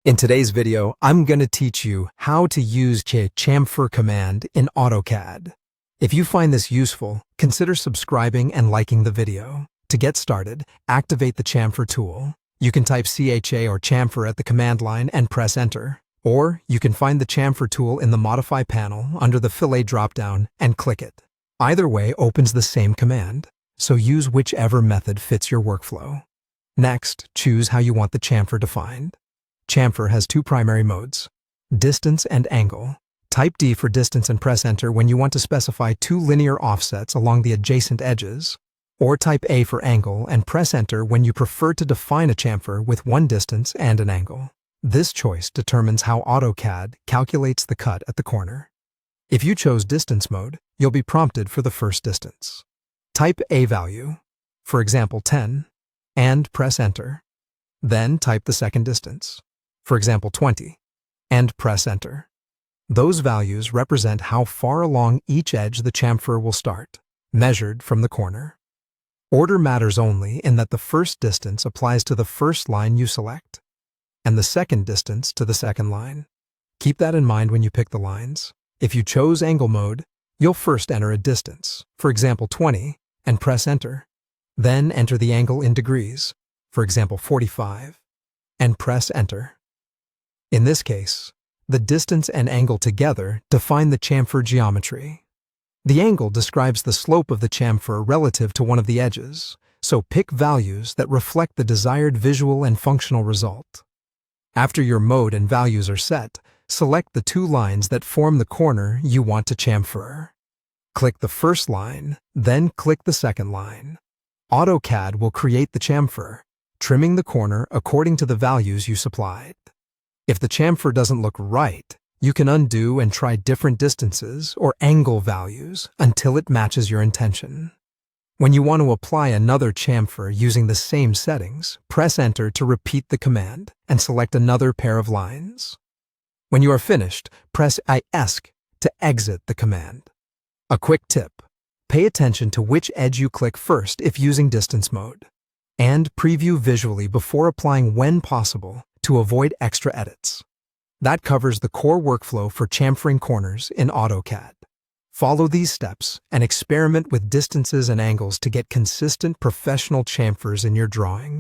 In today's video, I'm going to teach you how to use the chamfer command in AutoCAD. If you find this useful, consider subscribing and liking the video. To get started, activate the chamfer tool. You can type CHA or chamfer at the command line and press enter. Or you can find the chamfer tool in the Modify panel under the fillet dropdown and click it. Either way opens the same command, so use whichever method fits your workflow. Next, choose how you want the chamfer defined. Chamfer has two primary modes, distance and angle. Type D for distance and press enter when you want to specify two linear offsets along the adjacent edges, or type A for angle and press enter when you prefer to define a chamfer with one distance and an angle. This choice determines how AutoCAD calculates the cut at the corner. If you chose distance mode, you'll be prompted for the first distance. Type a value, for example 10, and press enter. Then type the second distance, for example 20, and press enter. Those values represent how far along each edge the chamfer will start, measured from the corner. Order matters only in that the first distance applies to the first line you select, and the second distance to the second line. Keep that in mind when you pick the lines. If you chose angle mode, you'll first enter a distance, for example 20, and press enter. Then enter the angle in degrees, for example 45, and press enter. In this case, the distance and angle together define the chamfer geometry. The angle describes the slope of the chamfer relative to one of the edges, so pick values that reflect the desired visual and functional result. After your mode and values are set, select the two lines that form the corner you want to chamfer. Click the first line, then click the second line. AutoCAD will create the chamfer, trimming the corner according to the values you supplied. If the chamfer doesn't look right, you can undo and try different distances or angle values until it matches your intention. When you want to apply another chamfer using the same settings, press enter to repeat the command and select another pair of lines. When you are finished, press ESC to exit the command. A quick tip: pay attention to which edge you click first if using distance mode, and preview visually before applying when possible to avoid extra edits. That covers the core workflow for chamfering corners in AutoCAD. Follow these steps and experiment with distances and angles to get consistent professional chamfers in your drawing.